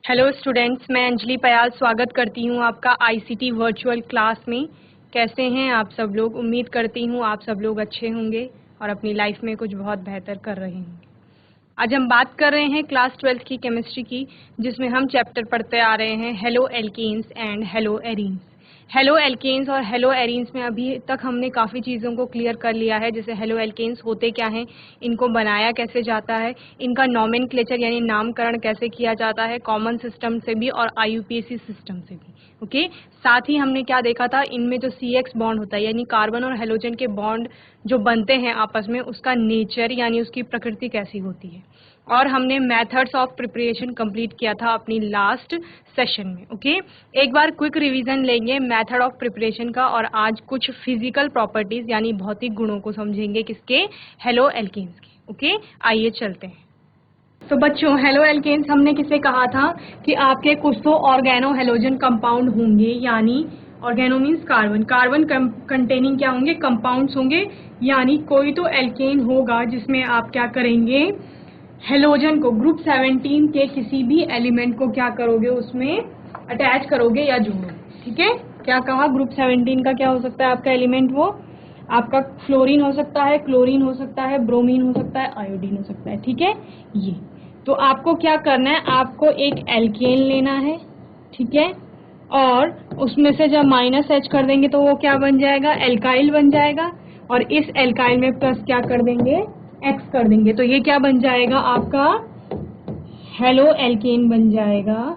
Hello students, मैं अंजलि पयाल स्वागत करती हूँ आपका आईसीटी वर्चुअल क्लास में। कैसे हैं आप सब लोग? उम्मीद करती हूँ आप सब लोग अच्छे होंगे और अपनी लाइफ में कुछ बहुत बेहतर कर रहे होंगे। आज हम बात कर रहे हैं क्लास 12 की केमिस्ट्री की, जिसमें हम चैप्टर पढ़ते आ रहे हैं haloalkanes and haloarenes. Haloalkanes और हेलो एरीन्स में अभी तक हमने काफ़ी चीज़ों को क्लियर कर लिया है, जैसे हेलो एल्केन्स होते क्या हैं, इनको बनाया कैसे जाता है, इनका नॉमेनक्लेचर यानी नामकरण कैसे किया जाता है, कॉमन सिस्टम से भी और आईयूपीएसी सिस्टम से भी। ओके, साथ ही हमने क्या देखा था, इनमें जो CX बॉन्ड होता है यानी कार्बन और हेलोजन के बॉन्ड जो बनते हैं आपस में, उसका नेचर यानी उसकी प्रकृति कैसी होती है। और हमने मेथड्स ऑफ प्रिपरेशन कंप्लीट किया था अपनी लास्ट सेशन में। ओके, एक बार क्विक रिवीजन लेंगे मेथड ऑफ प्रिपरेशन का, और आज कुछ फिजिकल प्रॉपर्टीज यानी भौतिक गुणों को समझेंगे किसके, हेलो एल्केन्स के। ओके, आइए चलते हैं। तो बच्चों, हेलो एल्केन्स हमने किसे कहा था कि आपके कुछ तो ऑर्गेनो हेलोजन कंपाउंड होंगे, यानी organo means carbon, carbon containing क्या होंगे, कंपाउंड्स होंगे। यानी कोई तो एल्केन होगा जिसमें आप क्या करेंगे, हेलोजन को ग्रुप 17 के किसी भी एलिमेंट को क्या करोगे, उसमें अटैच करोगे या जोड़ोगे। ठीक है, क्या कहा, ग्रुप 17 का क्या हो सकता है आपका एलिमेंट, वो आपका फ्लोरीन हो सकता है, क्लोरीन हो सकता है, ब्रोमीन हो सकता है, आयोडीन हो सकता है। ठीक है, ये तो आपको क्या करना है, आपको एक एल्केन लेना है। ठीक है, और उसमें से जब -H कर देंगे तो वो क्या बन जाएगा, एल्काइल बन जाएगा, और इस एल्काइल में प्लस क्या कर देंगे, X कर देंगे, तो ये क्या बन जाएगा आपका हेलो एल्केन बन जाएगा,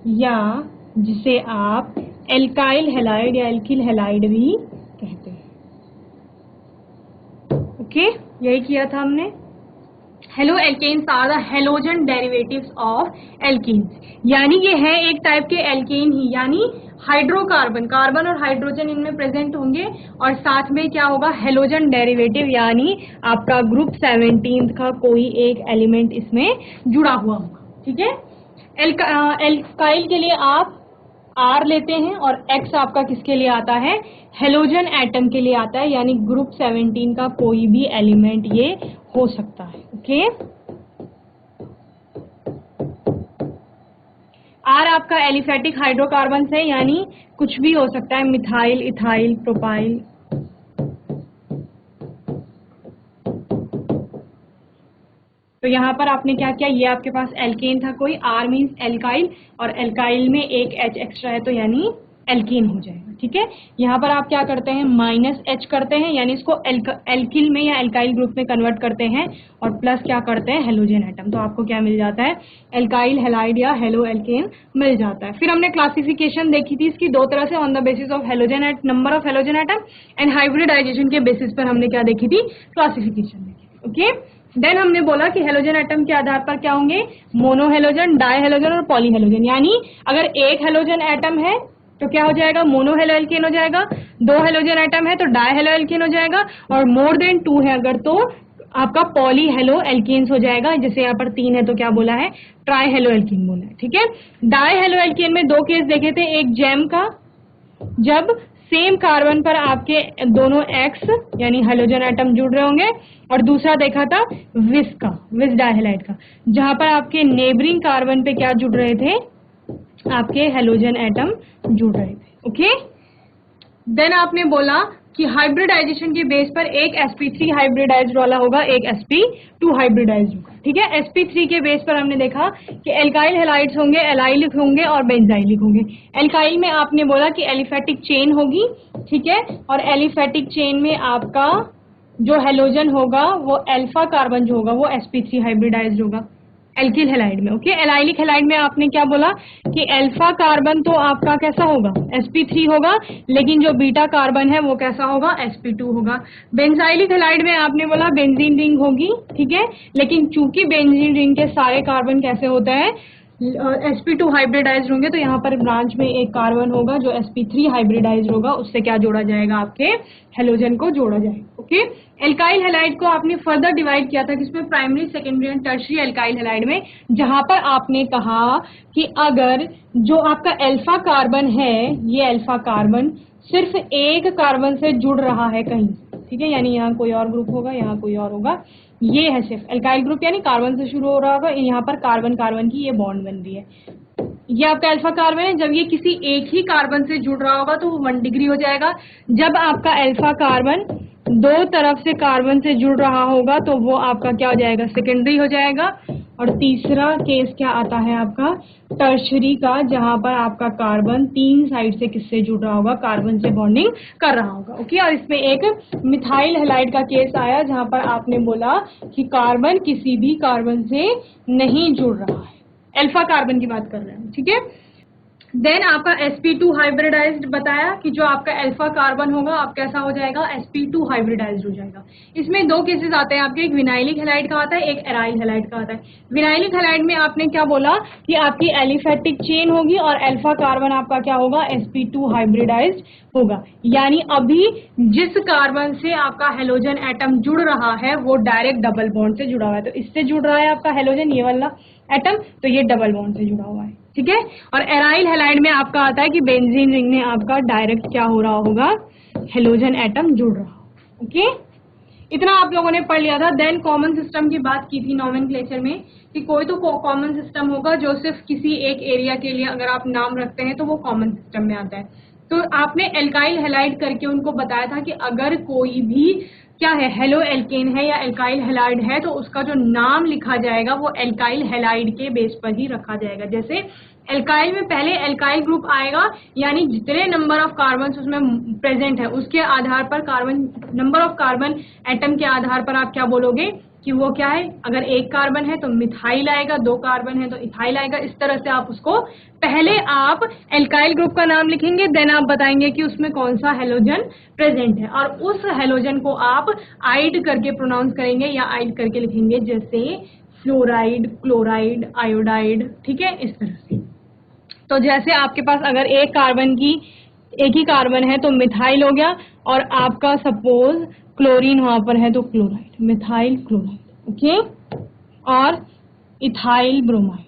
या जिसे आप एल्काइल हैलाइड या एल्किल हैलाइड भी कहते हैं। ओके, यही किया था हमने। Haloalkanes are the halogen derivatives of alkanes, यानी ये है एक टाइप के एल्केन ही, यानी हाइड्रोकार्बन, कार्बन और हाइड्रोजन इनमें प्रेजेंट होंगे, और साथ में क्या होगा, हेलोजन डेरिवेटिव, यानी आपका ग्रुप 17 का कोई एक एलिमेंट इसमें जुड़ा हुआ होगा। ठीक है, एल्काइल के लिए आप R लेते हैं, और X आपका किसके लिए आता है, हेलोजन एटम के लिए आता है, यानी ग्रुप 17 का कोई भी एलिमेंट ये हो सकता है। ओके, R आपका एलिफेटिक हाइड्रोकार्बन है, यानी कुछ भी हो सकता है, मिथाइल, इथाइल, प्रोपाइल। तो यहाँ पर आपने क्या किया, ये आपके पास एल्केन था कोई, R मीन्स एल्काइल, और एल्काइल में एक H एक्स्ट्रा है तो यानी एल्कीन हो जाएगा। ठीक है, यहाँ पर आप क्या करते हैं, -H करते हैं, यानी इसको एल्किल में या एल्काइल ग्रुप में कन्वर्ट करते हैं, और प्लस क्या करते हैं, हेलोजन एटम, तो आपको क्या मिल जाता है, एल्काइल हैलाइड या हेलो एल्केन मिल जाता है। फिर हमने क्लासिफिकेशन देखी थी इसकी दो तरह से, on the basis of halogen number of halogen atom, and hybridization के बेसिस पर हमने क्या देखी थी, क्लासिफिकेशन देखी थी। ओके, देन हमने बोला कि हेलोजन एटम के आधार पर क्या होंगे, मोनो हेलोजन, डाई हेलोजन और पॉली हेलोजन, यानी अगर एक हेलोजन एटम है तो क्या हो जाएगा, मोनो हेलो एल्केन हो जाएगा, दो हेलोजन एटम है तो डाई हेलो एल्केन हो जाएगा, और मोर देन 2 है अगर तो आपका पॉली हेलो एल्केन्स हो जाएगा, जैसे यहाँ पर 3 है तो क्या बोला है, ट्राई हेलो एल्केन बोला है। ठीक है, डाई हेलो एल्केन में दो केस देखे थे, एक जेम का, जब सेम कार्बन पर आपके दोनों X यानी हेलोजन एटम जुड़ रहे होंगे, और दूसरा देखा था विस का, विस डाइहैलाइड का, जहां पर आपके नेबरिंग कार्बन पे क्या जुड़ रहे थे, आपके हेलोजन एटम जुड़ रहे थे। ओके, देन आपने बोला कि हाइब्रिडाइजेशन के बेस पर एक sp3 हाइब्रिडाइज्ड वाला होगा, एक sp2 हाइब्रिडाइज्ड होगा। ठीक है, sp3 के बेस पर हमने देखा कि एल्काइल हैलाइड्स होंगे, एलाइलिक होंगे और बेंजाइलिक होंगे। एल्काइल में आपने बोला कि एलिफेटिक चेन होगी। ठीक है, और एलिफेटिक चेन में आपका जो हेलोजन होगा वो अल्फा कार्बन जो होगा वो sp3 हाइब्रिडाइज्ड होगा एल्किल हैलाइड में। ओके, एलाइलिक हैलाइड में आपने क्या बोला कि अल्फा कार्बन तो आपका कैसा होगा, sp3 होगा, लेकिन जो बीटा कार्बन है वो कैसा होगा, sp2 होगा। बेंजाइलिक हैलाइड में आपने बोला बेंजीन रिंग होगी। ठीक है, लेकिन चूंकि बेंजीन रिंग के सारे कार्बन कैसे होते हैं, sp2 हाइब्रिडाइज्ड होंगे, तो यहाँ पर ब्रांच में एक कार्बन होगा जो sp3 हाइब्रिडाइज्ड होगा, उससे क्या जोड़ा जाएगा, आपके हेलोजन को जोड़ा जाएगा। ओके, एल्काइल हैलाइड को आपने फर्दर डिवाइड किया था किसमें, primary, secondary and tertiary alkyl halide में, जहां पर आपने कहा कि अगर जो आपका अल्फा कार्बन है, ये अल्फा कार्बन सिर्फ एक कार्बन से जुड़ रहा है कहीं, ठीक है, यानी यहाँ कोई और ग्रुप होगा, यहाँ कोई और होगा, ये है सिर्फ एल्काइल ग्रुप, यानी कार्बन से शुरू हो रहा होगा, यहाँ पर कार्बन कार्बन की ये बॉन्ड बन रही है। ये आपका अल्फा कार्बन है। जब ये किसी एक ही कार्बन से जुड़ रहा होगा तो वो 1 डिग्री हो जाएगा। जब आपका अल्फा कार्बन दो तरफ से कार्बन से जुड़ रहा होगा तो वो आपका क्या हो जाएगा, सेकेंडरी हो जाएगा। और तीसरा केस क्या आता है आपका टर्शरी का, जहां पर आपका कार्बन 3 साइड से किससे जुड़ रहा होगा, कार्बन से बॉन्डिंग कर रहा होगा। ओके, और इसमें एक मिथाइल हैलाइड का केस आया जहां पर आपने बोला कि कार्बन किसी भी कार्बन से नहीं जुड़ रहा है, अल्फा कार्बन की बात कर रहे हैं। ठीक है, देन आपका sp2 हाइब्रिडाइज्ड बताया कि जो आपका अल्फा कार्बन होगा आप कैसा हो जाएगा, sp2 हाइब्रिडाइज्ड हो जाएगा। इसमें दो केसेस आते हैं आपके, एक विनाइलिक हैलाइड का आता है, एक एराइल हैलाइड का आता है। विनाइलिक हैलाइड में आपने क्या बोला कि आपकी एलिफेटिक चेन होगी और अल्फा कार्बन आपका क्या होगा, sp2 हाइब्रिडाइज्ड होगा। यानी अभी जिस कार्बन से आपका हेलोजन एटम जुड़ रहा है वो डायरेक्ट डबल बॉन्ड से जुड़ा हुआ है। तो इससे जुड़ रहा है आपका हेलोजन, ये वाला एटम, तो ये डबल बॉन्ड से जुड़ा हुआ है। ठीक है, और एराइल हैलाइड में आपका आता है कि बेंजीन रिंग में आपका डायरेक्ट क्या हो रहा होगा, हेलोजन एटम जुड़ रहा होगा। ओके, इतना आप लोगों ने पढ़ लिया था। देन कॉमन सिस्टम की बात की थी नोमेनक्लेचर में कि कोई तो कॉमन सिस्टम होगा जो सिर्फ किसी एक एरिया के लिए अगर आप नाम रखते हैं तो वो कॉमन सिस्टम में आता है। तो आपने एल्काइल हैलाइड करके उनको बताया था कि अगर कोई भी क्या है, हेलो एल्केन है या एल्काइल हैलाइड है तो उसका जो नाम लिखा जाएगा वो एल्काइल हैलाइड के बेस पर ही रखा जाएगा। जैसे एल्काइल में पहले एल्काइल ग्रुप आएगा, यानी जितने नंबर ऑफ कार्बन उसमें प्रेजेंट है उसके आधार पर, carbon number of carbon atom के आधार पर आप क्या बोलोगे कि वो क्या है। अगर एक कार्बन है तो मिथाइल आएगा, 2 कार्बन है तो इथाइल आएगा। इस तरह से आप उसको, पहले आप एल्काइल ग्रुप का नाम लिखेंगे, देन आप बताएंगे कि उसमें कौन सा हेलोजन प्रेजेंट है, और उस हेलोजन को आप आइड करके प्रोनाउंस करेंगे या आइड करके लिखेंगे, जैसे फ्लोराइड, क्लोराइड, आयोडाइड। ठीक है, इस तरह से। तो जैसे आपके पास अगर एक ही कार्बन है तो मिथाइल हो गया, और आपका सपोज क्लोरीन वहां पर है तो क्लोराइड, मिथाइल क्लोराइड। ओके, और इथाइल ब्रोमाइड।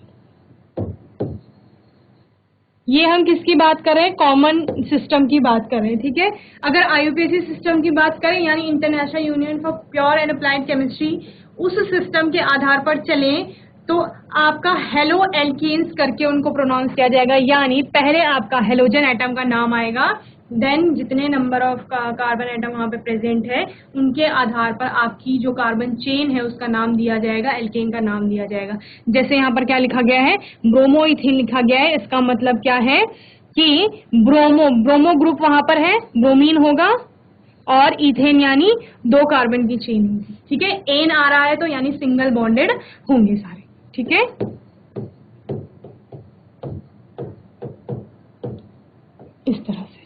ये हम किसकी बात कर रहे हैं, कॉमन सिस्टम की बात कर रहे हैं। ठीक है, अगर आईयूपीएसी सिस्टम की बात करें, यानी international union for pure and applied chemistry, उस सिस्टम के आधार पर चलें तो आपका हेलो एल्कीन्स करके उनको प्रोनाउंस किया जाएगा। यानी पहले आपका हेलोजन एटम का नाम आएगा, देन जितने नंबर ऑफ कार्बन एटम वहां पे प्रेजेंट है उनके आधार पर आपकी जो कार्बन चेन है उसका नाम दिया जाएगा, एल्केन का नाम दिया जाएगा। जैसे यहाँ पर क्या लिखा गया है, ब्रोमोइथिन लिखा गया है। इसका मतलब क्या है कि ब्रोमो ग्रुप वहां पर है, ब्रोमीन होगा, और इथेन यानी 2 कार्बन की चेन होगी। ठीक है, एन आ रहा है तो यानी सिंगल बॉन्डेड होंगे सारे। ठीक है, इस तरह से।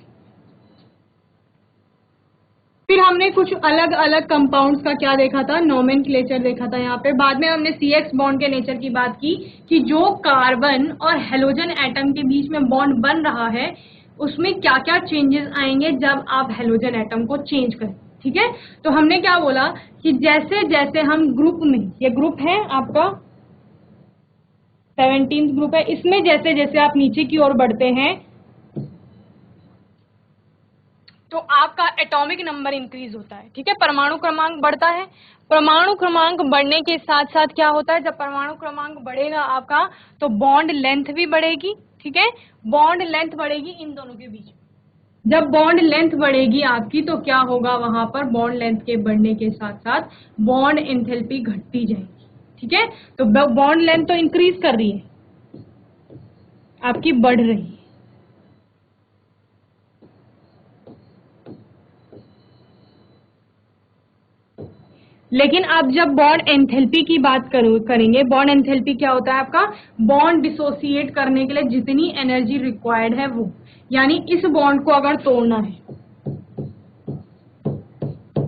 फिर हमने कुछ अलग अलग कंपाउंड्स का क्या देखा था, नोमेनक्लेचर देखा था। यहाँ पे बाद में हमने CX बॉन्ड के नेचर की बात की कि जो कार्बन और हेलोजन एटम के बीच में बॉन्ड बन रहा है उसमें क्या क्या चेंजेस आएंगे जब आप हेलोजन एटम को चेंज करें। ठीक है, तो हमने क्या बोला कि जैसे जैसे हम ग्रुप में, ये ग्रुप है आपका 17th ग्रुप है, इसमें जैसे जैसे आप नीचे की ओर बढ़ते हैं तो आपका एटॉमिक नंबर इंक्रीज होता है। ठीक है, परमाणु क्रमांक बढ़ता है। परमाणु क्रमांक बढ़ने के साथ साथ क्या होता है, जब परमाणु क्रमांक बढ़ेगा आपका तो बॉन्ड लेंथ भी बढ़ेगी। ठीक है, बॉन्ड लेंथ बढ़ेगी इन दोनों के बीच। जब बॉन्ड लेंथ बढ़ेगी आपकी तो क्या होगा, वहां पर बॉन्ड लेंथ के बढ़ने के साथ साथ बॉन्ड एंथैल्पी घटती जाएगी। ठीक है, तो बॉन्ड लेंथ तो इंक्रीज कर रही है आपकी, बढ़ रही है। लेकिन अब जब बॉन्ड एंथैल्पी की बात करेंगे, बॉन्ड एंथैल्पी क्या होता है आपका, बॉन्ड डिसोसिएट करने के लिए जितनी एनर्जी रिक्वायर्ड है वो, यानी इस बॉन्ड को अगर तोड़ना है,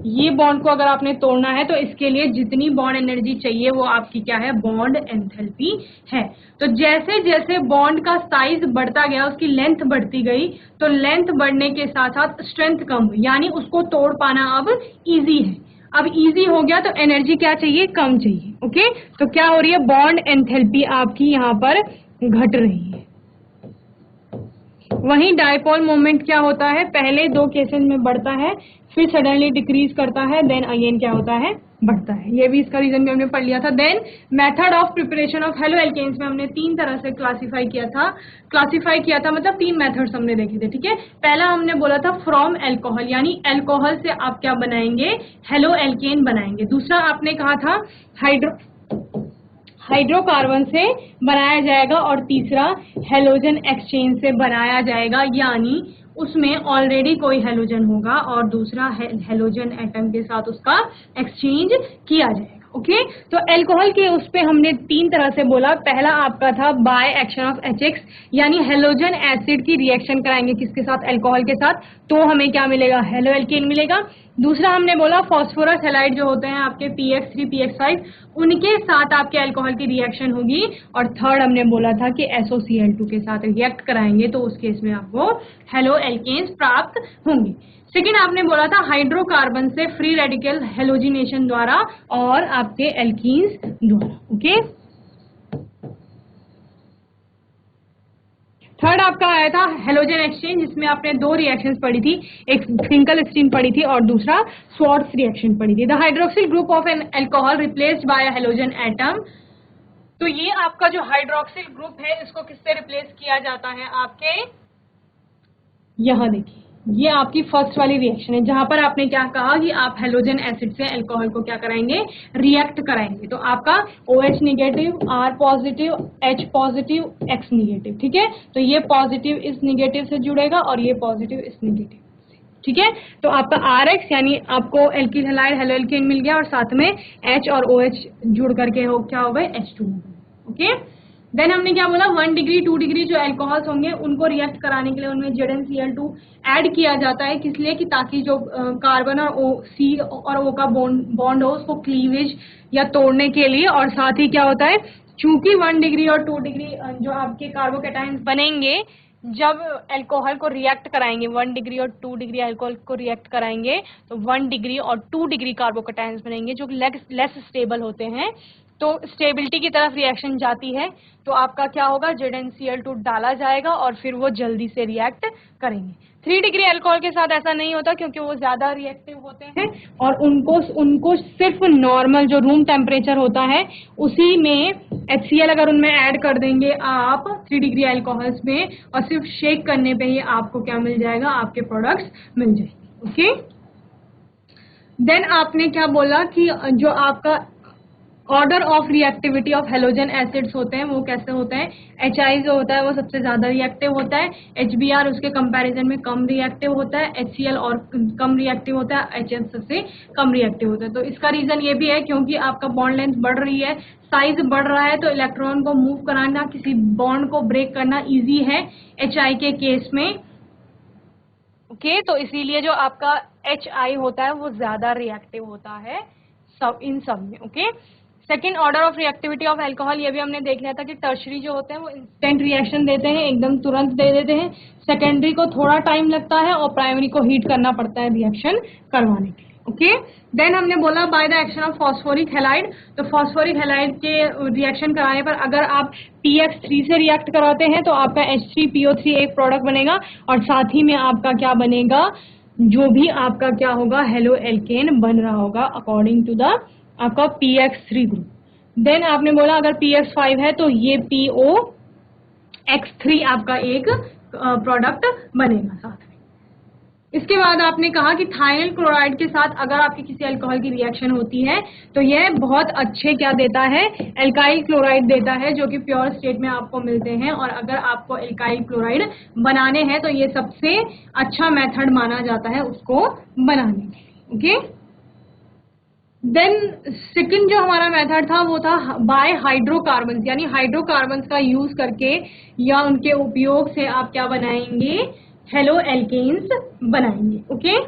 ये बॉन्ड को अगर आपने तोड़ना है तो इसके लिए जितनी बॉन्ड एनर्जी चाहिए वो आपकी क्या है, बॉन्ड एंथैल्पी है। तो जैसे जैसे बॉन्ड का साइज बढ़ता गया, उसकी लेंथ बढ़ती गई, तो लेंथ बढ़ने के साथ साथ स्ट्रेंथ कम हुई, यानी उसको तोड़ पाना अब इजी है। अब इजी हो गया तो एनर्जी क्या चाहिए, कम चाहिए। ओके, तो क्या हो रही है, बॉन्ड एंथैल्पी आपकी यहाँ पर घट रही है। वहीं डायपोल मोमेंट क्या होता है, पहले 2 केसेस में बढ़ता है, फिर सडनली डिक्रीज करता है, देन अगेन क्या होता है, बढ़ता है। ये भी इसका रीजन भी हमने पढ़ लिया था। Then method of preparation of haloalkanes में हमने 3 तरह से क्लासिफाई किया था, मतलब 3 मेथड्स हमने देखे थे, ठीक है। पहला हमने बोला था फ्रॉम एल्कोहल, यानी एल्कोहल से आप क्या बनाएंगे, हेलो एल्केन बनाएंगे। दूसरा आपने कहा था हाइड्रोकार्बन से बनाया जाएगा, और तीसरा हेलोजन एक्सचेंज से बनाया जाएगा, यानी उसमें ऑलरेडी कोई हेलोजन होगा और दूसरा हेलोजन एटम के साथ उसका एक्सचेंज किया जाएगा। ओके, तो एल्कोहल के उस पे हमने 3 तरह से बोला। पहला आपका था बाय एक्शन ऑफ HX, यानी हेलोजन एसिड की रिएक्शन कराएंगे किसके साथ, एल्कोहल के साथ, तो हमें क्या मिलेगा, हेलो एल्केन मिलेगा। दूसरा हमने बोला फॉस्फोरस हैलाइड जो होते हैं आपके PX3 PX5, उनके साथ आपके अल्कोहल की रिएक्शन होगी। और थर्ड हमने बोला था कि SOCl2 के साथ रिएक्ट कराएंगे तो उस केस में आपको हेलो एल्केन्स प्राप्त होंगे। सेकेंड आपने बोला था हाइड्रोकार्बन से फ्री रेडिकल हेलोजिनेशन द्वारा और आपके एल्कीन्स द्वारा। ओके, थर्ड आपका आया था हेलोजन एक्सचेंज, जिसमें आपने 2 रिएक्शंस पढ़ी थी, एक फिंकल स्टीन पढ़ी थी और दूसरा स्वार्ट्ज रिएक्शन पढ़ी थी। The hydroxyl group of an alcohol replaced by a halogen atom. तो ये आपका जो हाइड्रोक्सिल ग्रुप है इसको किससे रिप्लेस किया जाता है, आपके यहां देखिए, ये आपकी फर्स्ट वाली रिएक्शन है जहां पर आपने क्या कहा कि आप हेलोजन एसिड से अल्कोहल को क्या कराएंगे, रिएक्ट कराएंगे। तो आपका OH negative, R positive, H positive, X negative, ठीक है। तो ये पॉजिटिव इस नेगेटिव से जुड़ेगा और ये पॉजिटिव इस नेगेटिव से, ठीक है। तो आपका RX यानी आपको एल्किल हैलाइड हेलो एल्केन मिल गया और साथ में H और OH जुड़ करके हो क्या हो गए, H2 हो गए। ओके, देन हमने क्या बोला, 1 डिग्री 2 डिग्री जो अल्कोहल्स होंगे उनको रिएक्ट कराने के लिए उनमें ZnCl2 ऐड किया जाता है, किस लिए कि ताकि जो कार्बन और C और O का बॉन्ड हो उसको क्लीवेज या तोड़ने के लिए। और साथ ही क्या होता है, चूंकि 1 डिग्री और 2 डिग्री जो आपके कार्बोकैटायंस बनेंगे जब अल्कोहल को रिएक्ट कराएंगे, 1 डिग्री और 2 डिग्री अल्कोहल को रिएक्ट कराएंगे तो 1 डिग्री और 2 डिग्री कार्बोकैटायंस बनेंगे जो लेस स्टेबल होते हैं। तो स्टेबिलिटी की तरफ रिएक्शन जाती है तो आपका क्या होगा, ZnCl2 डाला जाएगा और फिर वो जल्दी से रिएक्ट करेंगे। 3 डिग्री अल्कोहल के साथ ऐसा नहीं होता क्योंकि वो ज्यादा रिएक्टिव होते हैं और उनको सिर्फ नॉर्मल जो रूम टेम्परेचर होता है उसी में HCl अगर उनमें ऐड कर देंगे आप 3 डिग्री अल्कोहल्स में और सिर्फ शेक करने पे ही आपको क्या मिल जाएगा, आपके प्रोडक्ट्स मिल जाएंगे। ओके, देन आपने क्या बोला कि जो आपका order of reactivity of halogen acids होते हैं वो कैसे होते हैं, HI जो होता है वो सबसे ज्यादा रिएक्टिव होता है, HBr उसके कंपैरिजन में कम रिएक्टिव होता है, HCl और कम रिएक्टिव होता है, HF सबसे कम रिएक्टिव होता है। तो इसका रीजन ये भी है क्योंकि आपका बॉन्ड लेंथ बढ़ रही है, साइज बढ़ रहा है, तो इलेक्ट्रॉन को मूव कराना, किसी बॉन्ड को ब्रेक करना ईजी है HI के केस में। ओके, तो इसीलिए जो आपका HI होता है वो ज्यादा रिएक्टिव होता है इन सब में। Okay, second order of reactivity of alcohol, ये भी हमने देख लिया था कि टर्शरी जो होते हैं वो इंस्टेंट रिएक्शन देते हैं, एकदम तुरंत दे देते हैं। सेकेंडरी को थोड़ा टाइम लगता है और प्राइमरी को हीट करना पड़ता है रिएक्शन करवाने के लिए। ओके, देन हमने बोला by the action of phosphoric halide. तो फॉस्फोरिक हैलाइड के रिएक्शन कराने पर अगर आप PX3 से रिएक्ट कराते हैं तो आपका H3PO3 एक प्रोडक्ट बनेगा और साथ ही में आपका क्या बनेगा, जो भी आपका क्या होगा, हेलो एल्केन बन रहा होगा अकॉर्डिंग टू द आपका PX3 ग्रुप। देन आपने बोला अगर PX5 है तो ये POX3 आपका एक प्रोडक्ट बनेगा साथ में। इसके बाद आपने कहा कि थाइनिल क्लोराइड के साथ अगर आपकी किसी अल्कोहल की रिएक्शन होती है तो यह बहुत अच्छे क्या देता है, एल्काइल क्लोराइड देता है जो कि प्योर स्टेट में आपको मिलते हैं। और अगर आपको एल्काइल क्लोराइड बनाने हैं तो ये सबसे अच्छा मेथड माना जाता है उसको बनाने के लिए। ओके, देन सेकंड जो हमारा मेथड था वो था बाय हाइड्रोकार्बन, यानी हाइड्रोकार्बन्स का यूज करके या उनके उपयोग से आप क्या बनाएंगे, हेलो एल्केन्स बनाएंगे। ओके,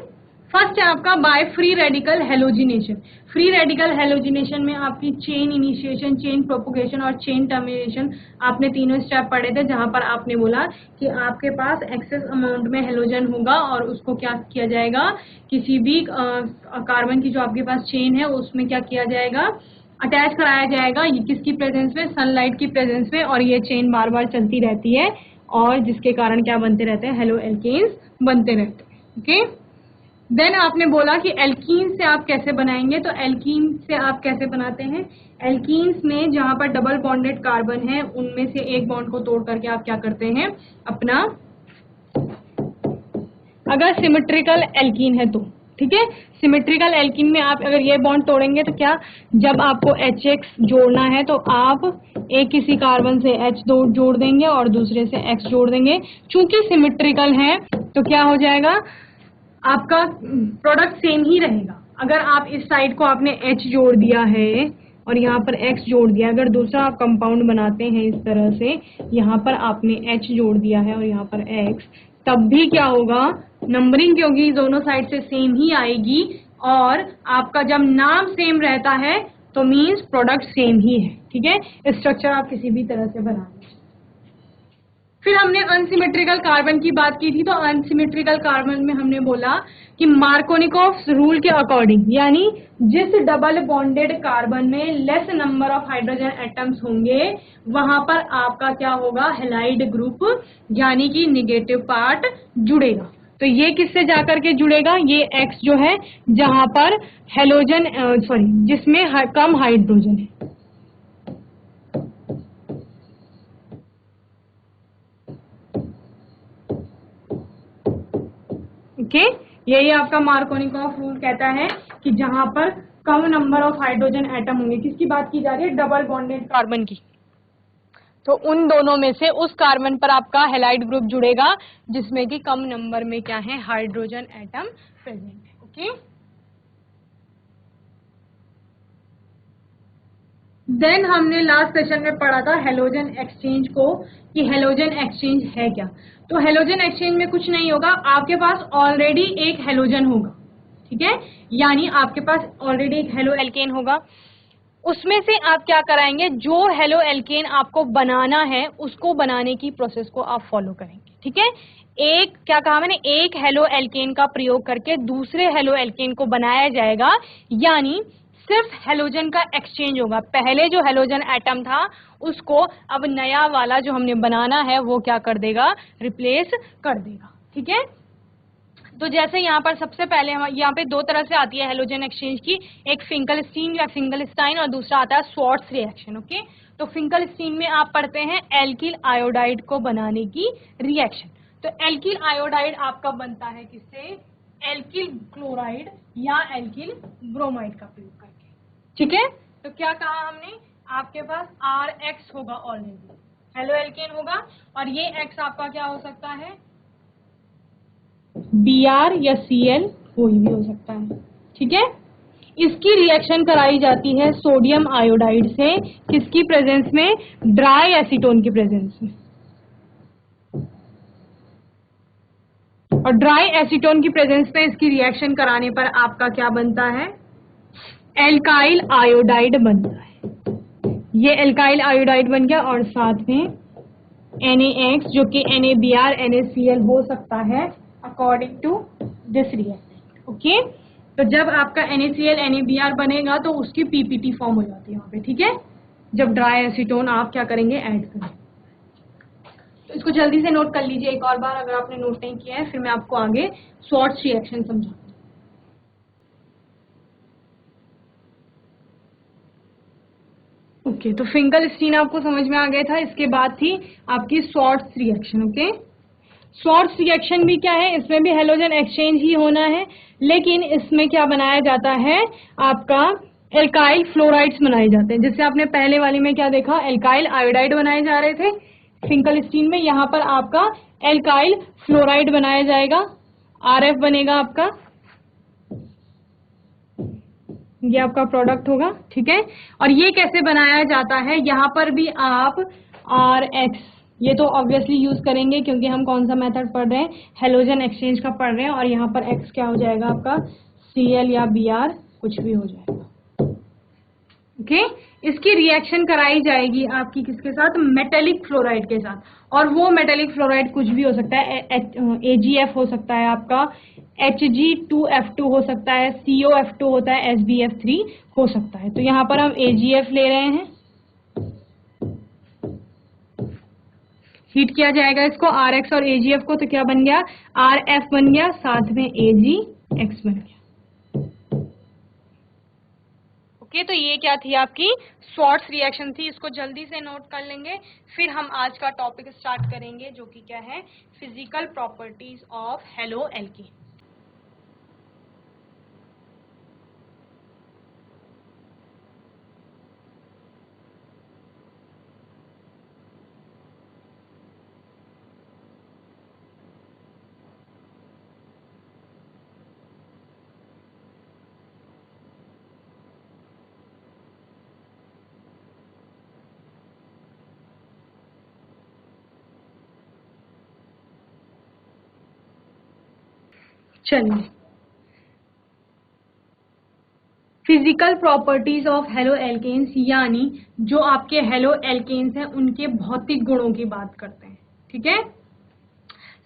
फर्स्ट है आपका by free radical halogenation. Free radical halogenation में आपकी चेन इनिशिएशन, चेन प्रोपोगेशन और चेन टर्मिनेशन आपने तीनों स्टेप पढ़े थे, जहां पर आपने बोला कि आपके पास एक्सेस अमाउंट में हेलोजन होगा और उसको क्या किया जाएगा, किसी भी कार्बन की जो आपके पास चेन है उसमें क्या किया जाएगा, अटैच कराया जाएगा, ये किसकी प्रेजेंस में, सनलाइट की प्रेजेंस में, और ये चेन बार बार चलती रहती है और जिसके कारण क्या बनते रहते हैं, हेलो एल्केन्स बनते रहते हैं। ओके, देन आपने बोला कि एल्कीन से आप कैसे बनाएंगे, तो एल्कीन से आप कैसे बनाते हैं, एल्कीन्स में जहां पर डबल बॉन्डेड कार्बन है उनमें से एक बॉन्ड को तोड़ करके आप क्या करते हैं अपना, अगर सिमेट्रिकल एल्कीन है तो ठीक है, सिमेट्रिकल एल्कीन में आप अगर ये बॉन्ड तोड़ेंगे तो क्या, जब आपको HX जोड़ना है तो आप एक किसी कार्बन से H जोड़ देंगे और दूसरे से X जोड़ देंगे। चूंकि सिमेट्रिकल है तो क्या हो जाएगा, आपका प्रोडक्ट सेम ही रहेगा। अगर आप इस साइड को आपने H जोड़ दिया है और यहाँ पर X जोड़ दिया, अगर दूसरा आप कंपाउंड बनाते हैं इस तरह से, यहाँ पर आपने H जोड़ दिया है और यहाँ पर X, तब भी क्या होगा, नंबरिंग क्योंकि दोनों साइड से सेम ही आएगी और आपका जब नाम सेम रहता है तो मींस प्रोडक्ट सेम ही है। ठीक है, स्ट्रक्चर आप किसी भी तरह से बना लीजिए। फिर हमने अनसिमेट्रिकल कार्बन की बात की थी, तो अनसिमेट्रिकल कार्बन में हमने बोला कि मार्कोनिकॉफ रूल के अकॉर्डिंग, यानी जिस डबल बॉन्डेड कार्बन में less number of hydrogen atoms होंगे वहां पर आपका क्या होगा, हेलाइड ग्रुप यानी कि निगेटिव पार्ट जुड़ेगा। तो ये किससे जाकर के जुड़ेगा, ये X जो है जहां पर हेलोजन जिसमें कम हाइड्रोजन है। ओके, यही आपका मार्कोनिकॉफ रूल कहता है कि जहां पर कम नंबर ऑफ हाइड्रोजन एटम होंगे, किसकी बात की जा रही है, डबल बॉन्डेड कार्बन की, तो उन दोनों में से उस कार्बन पर आपका हेलाइड ग्रुप जुड़ेगा जिसमें कि कम नंबर में क्या है, हाइड्रोजन एटम प्रेजेंट है। ओके, देन हमने लास्ट सेशन में पढ़ा था हेलोजन एक्सचेंज को, कि हेलोजन एक्सचेंज है क्या। तो हेलोजन एक्सचेंज में कुछ नहीं होगा, आपके पास ऑलरेडी एक हेलोजन होगा। ठीक है, यानी आपके पास ऑलरेडी एक हेलो एल्केन होगा, उसमें से आप क्या कराएंगे, जो हेलो एल्केन आपको बनाना है उसको बनाने की प्रोसेस को आप फॉलो करेंगे। ठीक है, एक क्या कहा मैंने, एक हेलो एल्केन का प्रयोग करके दूसरे हेलो एल्केन को बनाया जाएगा, यानी सिर्फ हेलोजन का एक्सचेंज होगा। पहले जो हेलोजन एटम था उसको अब नया वाला जो हमने बनाना है वो क्या कर देगा, रिप्लेस कर देगा। ठीक है, तो जैसे यहाँ पर सबसे पहले हम यहाँ पे दो तरह से आती है हेलोजन एक्सचेंज की, एक फिंकलस्टीन या फिंगलस्टाइन और दूसरा आता है स्वार्ट्ज रिएक्शन। ओके, तो फिंकलस्टीन में आप पढ़ते हैं एल्किल आयोडाइड को बनाने की रिएक्शन। तो एल्किल आयोडाइड आपका बनता है किससे, एल्किल क्लोराइड या एल्किल ब्रोमाइड का प्रयोग करके। ठीक है, तो क्या कहा हमने, आपके पास RX होगा, ऑलरेडी हेलो एल्केन होगा, और ये X आपका क्या हो सकता है, Br या Cl कोई भी हो सकता है। ठीक है, इसकी रिएक्शन कराई जाती है सोडियम आयोडाइड से, किसकी प्रेजेंस में, ड्राई एसीटोन की प्रेजेंस में। और ड्राई एसीटोन की प्रेजेंस में इसकी रिएक्शन कराने पर आपका क्या बनता है, एल्काइल आयोडाइड बनता है। ये एल्काइल आयोडाइड बन गया और साथ में NaX जो कि NaBr NaCl हो सकता है according to this reaction. Okay, तो जब आपका NaCl NaBr बनेगा तो उसकी PPT फॉर्म हो जाती है वहां पे। ठीक है, जब ड्राई एसीटोन आप क्या करेंगे, ऐड करेंगे। तो इसको जल्दी से नोट कर लीजिए एक और बार अगर आपने नोट नहीं किया है, फिर मैं आपको आगे स्वार्ट्ज रिएक्शन समझाऊंगी। ओके, तो फिंकलस्टीन आपको समझ में आ गया था। इसके बाद थी आपकी Swarts reaction. Okay, Swarts reaction भी क्या है, इसमें भी हेलोजन एक्सचेंज ही होना है, लेकिन इसमें क्या बनाया जाता है, आपका एल्काइल फ्लोराइड्स बनाए जाते हैं। जैसे आपने पहले वाली में क्या देखा, एल्काइल आयोडाइड बनाए जा रहे थे फिंकलस्टीन में, यहाँ पर आपका एल्काइल फ्लोराइड बनाया जाएगा, RF बनेगा आपका, ये आपका प्रोडक्ट होगा। ठीक है, और ये कैसे बनाया जाता है, यहाँ पर भी आप RX, ये तो ऑब्वियसली यूज करेंगे क्योंकि हम कौन सा मेथड पढ़ रहे हैं, हेलोजन एक्सचेंज का पढ़ रहे हैं, और यहाँ पर X क्या हो जाएगा आपका, Cl या Br कुछ भी हो जाएगा। ओके, इसकी रिएक्शन कराई जाएगी आपकी किसके साथ, मेटेलिक फ्लोराइड के साथ, और वो मेटेलिक फ्लोराइड कुछ भी हो सकता है, AgF हो सकता है आपका, Hg2F2 हो सकता है, COF2 होता है, SbF3 हो सकता है। तो यहाँ पर हम AgF ले रहे हैं, हीट किया जाएगा इसको RX और AgF को, तो क्या बन गया, RF बन गया, साथ में Ag X बन गया। ओके, तो ये क्या थी आपकी स्वार्ट्स रिएक्शन थी, इसको जल्दी से नोट कर लेंगे। फिर हम आज का टॉपिक स्टार्ट करेंगे जो कि क्या है, physical properties of haloalkane. चलिए, physical properties of haloalkanes, यानी जो आपके हेलो एल्केन्स हैं उनके भौतिक गुणों की बात करते हैं। ठीक है,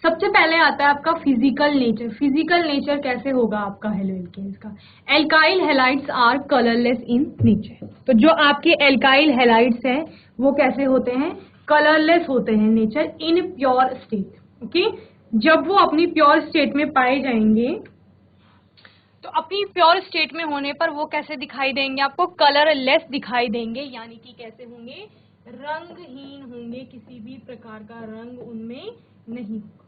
सबसे पहले आता है आपका फिजिकल नेचर। फिजिकल नेचर कैसे होगा आपका हेलो एल्केन्स का? Alkyl halides are colourless in nature. तो जो आपके एल्काइल हैलाइड्स हैं वो कैसे होते हैं? कलरलेस होते हैं nature, in pure state. Okay, जब वो अपनी प्योर स्टेट में पाए जाएंगे तो अपनी प्योर स्टेट में होने पर वो कैसे दिखाई देंगे? आपको कलरलेस दिखाई देंगे, यानी कि कैसे होंगे? रंगहीन होंगे, किसी भी प्रकार का रंग उनमें नहीं होगा।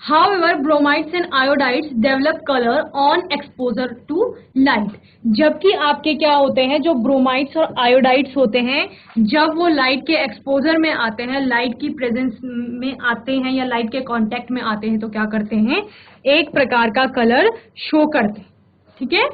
However, bromides and iodides develop color on exposure to light. जबकि आपके क्या होते हैं, जो ब्रोमाइड्स और आयोडाइड्स होते हैं, जब वो लाइट के एक्सपोजर में आते हैं, लाइट की प्रेजेंस में आते हैं या लाइट के कांटेक्ट में आते हैं, तो क्या करते हैं? एक प्रकार का कलर शो करते हैं। ठीक है,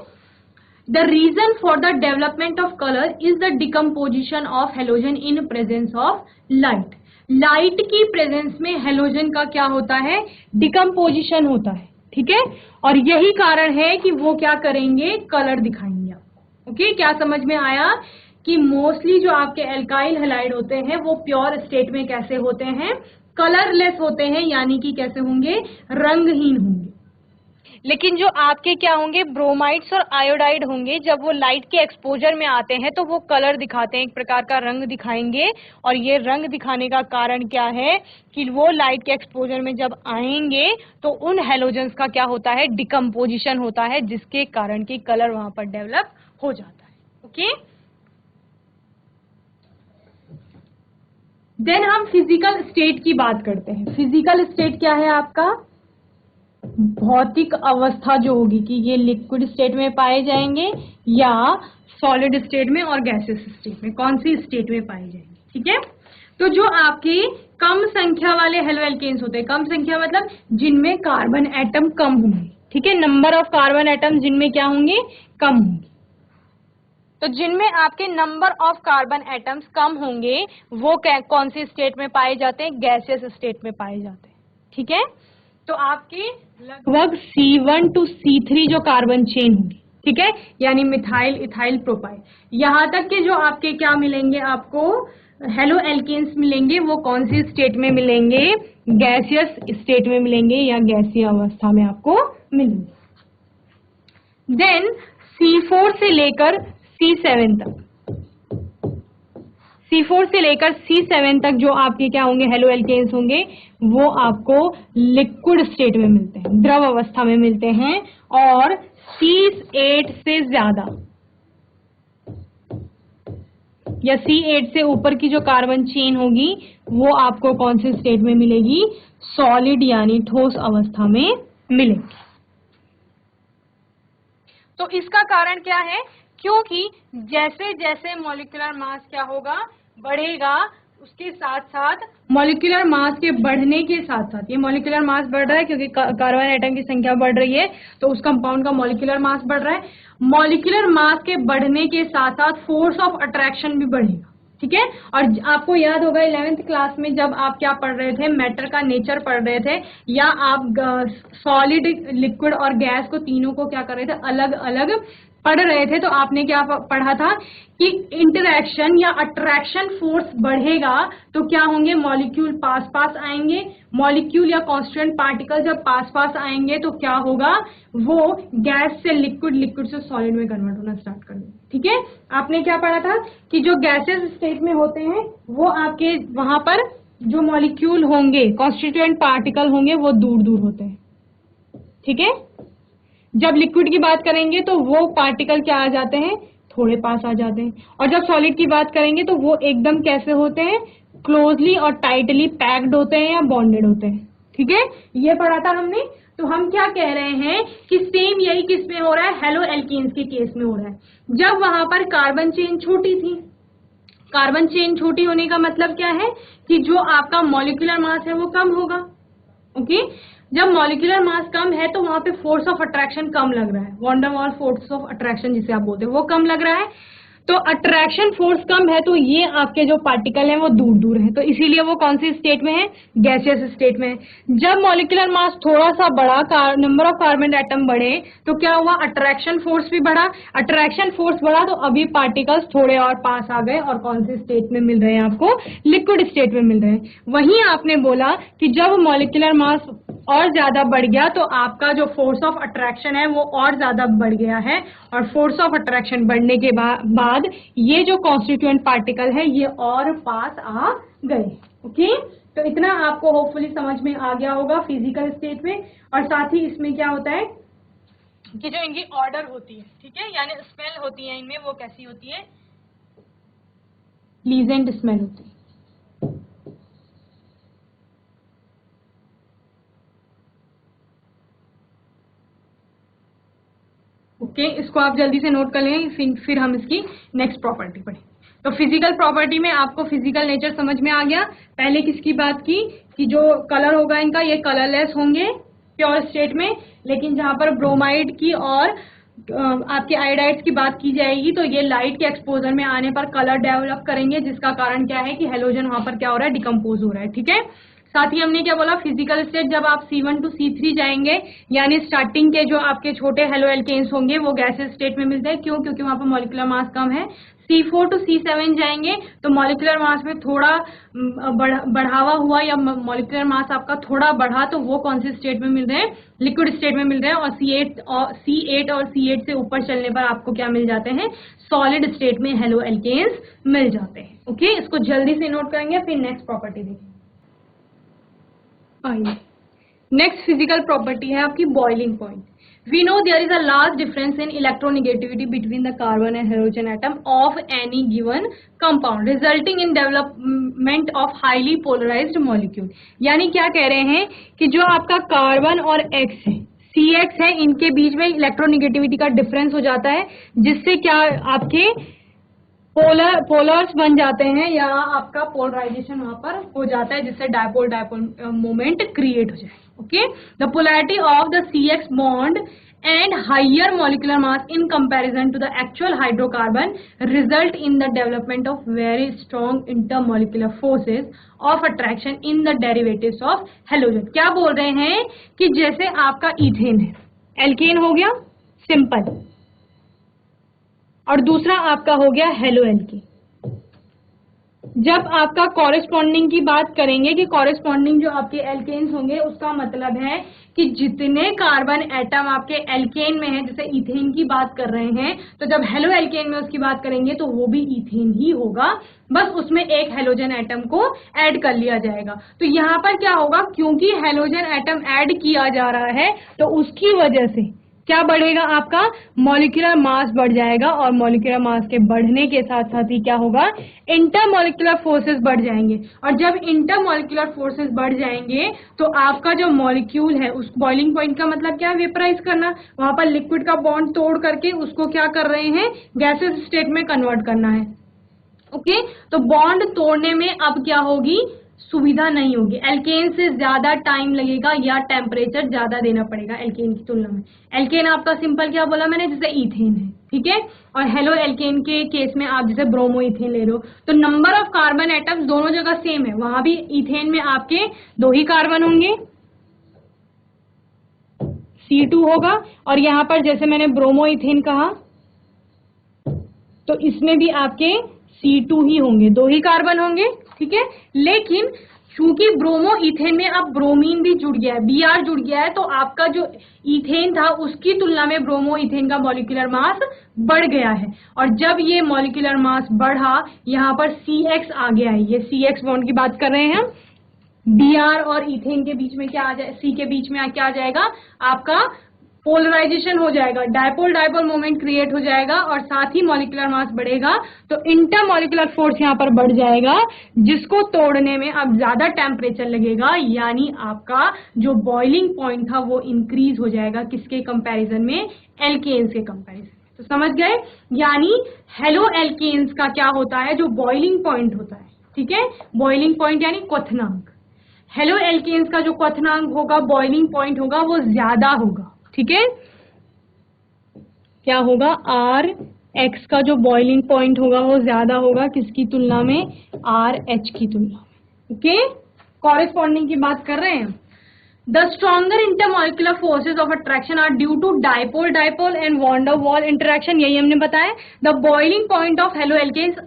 the reason for the development of colour is the decomposition of halogen in presence of light. Light की प्रेजेंस में हेलोजन का क्या होता है? डिकम्पोजिशन होता है। ठीक है, और यही कारण है कि वो क्या करेंगे? कलर दिखाएंगे आपको। ओके, क्या समझ में आया कि मोस्टली जो आपके एल्काइल हैलाइड होते हैं वो प्योर स्टेट में कैसे होते हैं? कलरलेस होते हैं, यानी कि कैसे होंगे? रंगहीन होंगे। लेकिन जो आपके क्या होंगे? ब्रोमाइड्स और आयोडाइड होंगे, जब वो लाइट के एक्सपोजर में आते हैं तो वो कलर दिखाते हैं, एक प्रकार का रंग दिखाएंगे। और ये रंग दिखाने का कारण क्या है कि वो लाइट के एक्सपोजर में जब आएंगे तो उन हेलोजेंस का क्या होता है? डिकम्पोजिशन होता है, जिसके कारण की कलर वहां पर डेवलप हो जाता है। ओके, देन हम फिजिकल स्टेट की बात करते हैं। फिजिकल स्टेट क्या है आपका? भौतिक अवस्था जो होगी कि ये लिक्विड स्टेट में पाए जाएंगे या सॉलिड स्टेट में और गैसियस स्टेट में, कौन सी स्टेट में पाए जाएंगे? ठीक है, तो जो आपके कम संख्या वाले हेलो एल्केन्स होते हैं, कम संख्या मतलब जिनमें कार्बन एटम कम होंगे। ठीक है, नंबर ऑफ कार्बन एटम जिनमें क्या होंगे? कम होंगे। तो जिनमें आपके number of carbon atoms come होंगे वो कौन सी स्टेट में पाए जाते हैं? गैसियस स्टेट में पाए जाते हैं। ठीक है, तो आपके लगभग C1 to C3 जो कार्बन चेन होगी, ठीक है, यानी मिथाइल, इथाइल, प्रोपाइल, यहां तक के जो आपके क्या मिलेंगे? आपको हेलो एल्केन्स मिलेंगे, वो कौन सी स्टेट में मिलेंगे? गैसियस स्टेट में मिलेंगे या गैसीय अवस्था में आपको मिलेंगे। देन C4 से लेकर C7 तक, C4 से लेकर C7 तक जो आपके क्या होंगे? हेलो एल्केन्स होंगे, वो आपको लिक्विड स्टेट में मिलते हैं, द्रव अवस्था में मिलते हैं। और C8 से ज्यादा या C8 से ऊपर की जो कार्बन चेन होगी वो आपको कौन से स्टेट में मिलेगी? सॉलिड यानी ठोस अवस्था में मिलेगी। तो इसका कारण क्या है? क्योंकि जैसे जैसे मॉलिक्यूलर मास क्या होगा? बढ़ेगा, उसके साथ साथ मॉलिक्यूलर मास के बढ़ने के साथ साथ, ये मॉलिक्यूलर मास बढ़ रहा है क्योंकि कार्बन एटम की संख्या बढ़ रही है, तो उस कंपाउंड का मॉलिक्यूलर मास बढ़ रहा है। मॉलिक्यूलर मास के बढ़ने के साथ साथ फोर्स ऑफ अट्रैक्शन भी बढ़ेगा। ठीक है, और आपको याद होगा 11th क्लास में जब आप क्या पढ़ रहे थे? मैटर का नेचर पढ़ रहे थे, या आप सॉलिड, लिक्विड और गैस को तीनों को क्या कर रहे थे? अलग अलग पढ़ रहे थे। तो आपने क्या पढ़ा था कि इंटरैक्शन या अट्रैक्शन फोर्स बढ़ेगा तो क्या होंगे? मॉलिक्यूल पास पास आएंगे। मॉलिक्यूल या कांस्टेंट पार्टिकल जब पास पास आएंगे तो क्या होगा? वो गैस से लिक्विड, लिक्विड से सॉलिड में कन्वर्ट होना स्टार्ट कर देंगे। ठीक है, आपने क्या पढ़ा था कि जो गैसेस स्टेट में होते हैं वो आपके वहां पर जो मॉलिक्यूल होंगे, कॉन्स्टिट्यूएंट पार्टिकल होंगे, वो दूर दूर होते हैं। ठीक है, जब लिक्विड की बात करेंगे तो वो पार्टिकल क्या आ जाते हैं, थोड़े पास आ जाते हैं। और जब सॉलिड की बात करेंगे तो वो एकदम कैसे होते हैं, क्लोजली और टाइटली पैक्ड होते हैं या बॉन्डेड होते हैं। ठीक है, ये पढ़ा था हमने। तो हम क्या कह रहे हैं कि सेम यही किस में हो रहा है, हेलो एल्केन्स के केस में हो रहा है। जब वहां पर कार्बन चेन छोटी थी, कार्बन चेन छोटी होने का मतलब क्या है कि जो आपका मॉलिक्यूलर मास है वो कम होगा। ओके, जब मॉलिक्यूलर मास कम है तो वहां पे फोर्स ऑफ अट्रैक्शन कम लग रहा है, van der Waals force of attraction जिसे आप बोलते हैं वो कम लग रहा है। तो अट्रैक्शन फोर्स कम है तो ये आपके जो पार्टिकल हैं वो दूर दूर है, तो इसीलिए वो कौन सी स्टेट में है, गैसियस स्टेट में है। जब मॉलिक्यूलर मास थोड़ा सा बढ़ा, नंबर ऑफ कार्बन एटम बढ़े, तो क्या हुआ, अट्रैक्शन फोर्स भी बढ़ा। अट्रैक्शन फोर्स बढ़ा तो अभी पार्टिकल्स थोड़े और पास आ गए और कौन सी स्टेट में मिल रहे हैं आपको, लिक्विड स्टेट में मिल रहे हैं। वहीं आपने बोला कि जब मॉलिक्यूलर मास और ज्यादा बढ़ गया तो आपका जो फोर्स ऑफ अट्रैक्शन है वो और ज्यादा बढ़ गया है, और फोर्स ऑफ अट्रैक्शन बढ़ने के बाद ये जो कॉन्स्टिट्यूएंट पार्टिकल है ये और पास आ गए। ओके, तो इतना आपको होपफुली समझ में आ गया होगा फिजिकल स्टेट में। और साथ ही इसमें क्या होता है कि जो इनकी ऑर्डर होती है, ठीक है, यानी स्मेल होती है इनमें, वो कैसी होती है, प्लीजेंट स्मेल होती है। ओके, इसको आप जल्दी से नोट कर लें, फिर हम इसकी नेक्स्ट प्रॉपर्टी पढ़ें। तो फिजिकल प्रॉपर्टी में आपको फिजिकल नेचर समझ में आ गया। पहले किसकी बात की कि जो कलर होगा इनका ये कलरलेस होंगे प्योर स्टेट में, लेकिन जहां पर ब्रोमाइड की और आपके आयोडाइड्स की बात की जाएगी तो ये लाइट के एक्सपोजर में आने पर कलर डेवलप करेंगे, जिसका कारण क्या है कि हेलोजन वहां पर क्या हो रहा है, डिकम्पोज हो रहा है। ठीक है, साथ ही हमने क्या बोला, फिजिकल स्टेट जब आप C1 to C3 जाएंगे, यानी स्टार्टिंग के जो आपके छोटे हेलो एल्केन्स होंगे वो गैसेस स्टेट में मिलते हैं। क्यों, क्योंकि वहां पर मॉलिक्यूलर मास कम है। C4 to C7 जाएंगे तो मॉलिक्यूलर मास में थोड़ा बढ़ावा हुआ या मॉलिक्यूलर मास आपका थोड़ा बढ़ा, तो वो कौन से स्टेट में मिल रहे हैं, लिक्विड स्टेट में मिल रहे हैं। और C8 और C8 से ऊपर चलने पर आपको क्या मिल जाते हैं, सॉलिड स्टेट में हेलो एल्केन्स मिल जाते हैं। ओके, इसको जल्दी से नोट करेंगे, फिर नेक्स्ट प्रॉपर्टी देखेंगे। नेक्स्ट फिजिकल प्रॉपर्टी है आपकी boiling point. We know there is a large difference in electronegativity between the carbon and halogen atom of any given compound, resulting in development of highly polarized molecule। यानी क्या कह रहे हैं कि जो आपका कार्बन और X है, CX है, इनके बीच में इलेक्ट्रोनिगेटिविटी का डिफरेंस हो जाता है, जिससे क्या आपके पोलर्स बन जाते हैं या आपका पोलराइजेशन वहां पर हो जाता है, जिससे डायपोल मोमेंट क्रिएट हो जाए। Okay, the polarity of the CX bond and higher molecular mass in comparison to the actual hydrocarbon result in the development of very strong intermolecular forces of attraction in the derivatives of halogen. क्या बोल रहे हैं कि जैसे आपका ethane है, alkene हो गया सिंपल, और दूसरा आपका हो गया हेलो एल्केन। जब आपका कॉरेस्पॉन्डिंग की बात करेंगे कि कॉरेस्पॉन्डिंग जो आपके एल्केन्स होंगे, उसका मतलब है कि जितने कार्बन एटम आपके एल्केन में है, जैसे इथेन की बात कर रहे हैं, तो जब हेलो एल्केन में उसकी बात करेंगे तो वो भी इथेन ही होगा, बस उसमें एक हेलोजन एटम को ऐड कर लिया जाएगा। तो यहाँ पर क्या होगा, क्योंकि हेलोजन एटम ऐड किया जा रहा है तो उसकी वजह से क्या बढ़ेगा, आपका मॉलिक्यूलर मास बढ़ जाएगा, और मॉलिक्यूलर मास के बढ़ने के साथ साथ ही क्या होगा, इंटरमॉलिक्यूलर फोर्सेस बढ़ जाएंगे। और जब इंटरमॉलिक्यूलर फोर्सेस बढ़ जाएंगे तो आपका जो मॉलिक्यूल है, उस बॉइलिंग पॉइंट का मतलब क्या है, वेपराइज करना। वहां पर लिक्विड का बॉन्ड तोड़ करके उसको क्या कर रहे हैं, गैसेस स्टेट में कन्वर्ट करना है। ओके, तो बॉन्ड तोड़ने में अब क्या होगी, सुविधा नहीं होगी, एल्केन से ज्यादा टाइम लगेगा या टेम्परेचर ज्यादा देना पड़ेगा एल्केन की तुलना में। एल्केन आपका सिंपल क्या बोला मैंने, जैसे इथेन है, ठीक है, और हेलो एल्केन के केस में आप जैसे ब्रोमो इथेन ले लो, तो नंबर ऑफ कार्बन एटम्स दोनों जगह सेम है। वहां भी इथेन में आपके 2 ही कार्बन होंगे, C2 होगा, और यहां पर जैसे मैंने ब्रोमो इथेन कहा तो इसमें भी आपके C2 ही होंगे, 2 ही कार्बन होंगे, ठीक है। लेकिन चूंकि ब्रोमो इथेन में अब ब्रोमीन भी जुड़ गया है, Br जुड़ गया है, तो आपका जो इथेन था उसकी तुलना में ब्रोमो इथेन का मॉलिक्यूलर मास बढ़ गया है। और जब ये मॉलिक्यूलर मास बढ़ा, यहाँ पर CX आ गया है, ये CX बॉन्ड की बात कर रहे हैं हम। Br और इथेन के बीच में क्या आ जाए, C के बीच में क्या आ जाएगा, आपका पोलराइजेशन हो जाएगा, डायपोल डायपोल मोमेंट क्रिएट हो जाएगा और साथ ही मॉलिक्यूलर मास बढ़ेगा, तो इंटरमॉलिक्यूलर फोर्स यहाँ पर बढ़ जाएगा, जिसको तोड़ने में अब ज्यादा टेम्परेचर लगेगा, यानी आपका जो बॉइलिंग पॉइंट था वो इंक्रीज हो जाएगा। किसके कंपैरिजन में? एल्केन्स के कंपैरिजन। तो समझ गए, यानी हेलो एल्केन्स का क्या होता है, जो बॉइलिंग पॉइंट होता है, ठीक है, बॉइलिंग पॉइंट यानी क्वथनांक। हेलो एल्केन्स का जो क्वथनांक होगा, बॉइलिंग पॉइंट होगा, वो ज्यादा होगा, ठीक है। क्या होगा? आर एक्स का जो बॉइलिंग पॉइंट होगा वो ज्यादा होगा, किसकी तुलना में? आर एच की तुलना में। ओके, कॉरेस्पॉन्डिंग की बात कर रहे हैं। The stronger intermolecular forces of attraction are due to dipole-dipole and van der Waals interaction, यही हमने बताया। The boiling point of haloalkanes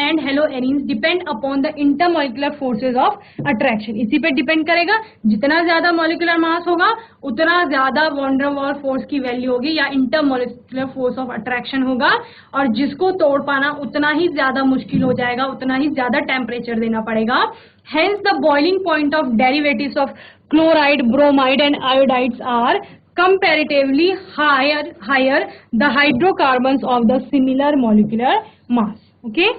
and haloarenes depend upon the intermolecular forces of attraction। इसी पे डिपेंड करेगा, जितना ज्यादा मॉलिक्यूलर मास होगा उतना ज्यादा van der Waals फोर्स की वैल्यू होगी या इंटरमॉलिक्यूलर फोर्स ऑफ अट्रैक्शन होगा, और जिसको तोड़ पाना उतना ही ज्यादा मुश्किल हो जाएगा, उतना ही ज्यादा टेम्परेचर देना पड़ेगा। Hence the boiling point of derivatives of chloride, bromide and iodides are comparatively higher the hydrocarbons of the similar molecular mass। Okay?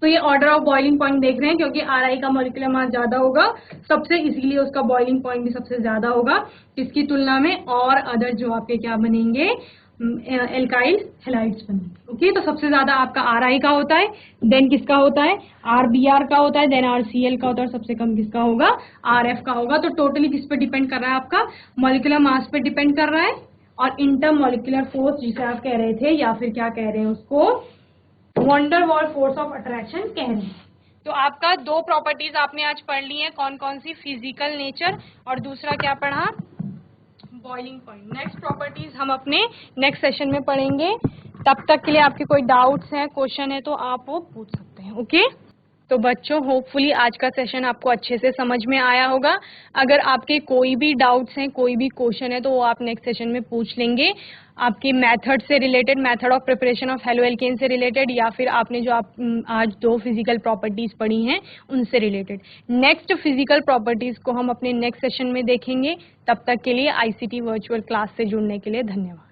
तो ये ऑर्डर ऑफ बॉइलिंग पॉइंट देख रहे हैं, क्योंकि Ri का मॉलिक्यूलर मास ज्यादा होगा सबसे, इसीलिए उसका बॉइलिंग पॉइंट भी सबसे ज्यादा होगा किसकी तुलना में? और अदर जो आपके क्या बनेंगे? एल्काइल हैलाइड्स बनेंगे। ओके, तो सबसे ज्यादा आपका Ri का होता है, देन किसका होता है? Rbr का होता है, देन RCl का होता है, और सबसे कम किसका होगा? Rf का होगा। तो टोटली किस पे डिपेंड कर रहा है? आपका मॉलिक्यूलर मास पे डिपेंड कर रहा है, और इंटरमॉलिक्यूलर फोर्स जिसे आप कह रहे थे, या फिर क्या कह रहे हैं उसको? van der Waals force of attraction कह रहे हैं। तो आपका दो प्रॉपर्टीज आपने आज पढ़ ली हैं, कौन कौन सी? फिजिकल नेचर, और दूसरा क्या पढ़ा? Boiling point. नेक्स्ट प्रॉपर्टीज हम अपने नेक्स्ट सेशन में पढ़ेंगे। तब तक के लिए आपके कोई डाउट्स हैं, क्वेश्चन है, तो आप वो पूछ सकते हैं। ओके, तो बच्चों होपफुली आज का सेशन आपको अच्छे से समझ में आया होगा। अगर आपके कोई भी डाउट्स हैं, कोई भी क्वेश्चन है, तो वो आप नेक्स्ट सेशन में पूछ लेंगे, आपके मेथड से related, method of preparation of haloalkane से रिलेटेड, या फिर आपने जो आप आज दो फिजिकल प्रॉपर्टीज पढ़ी हैं उनसे रिलेटेड। नेक्स्ट फिजिकल प्रॉपर्टीज को हम अपने नेक्स्ट सेशन में देखेंगे। तब तक के लिए ICT वर्चुअल क्लास से जुड़ने के लिए धन्यवाद।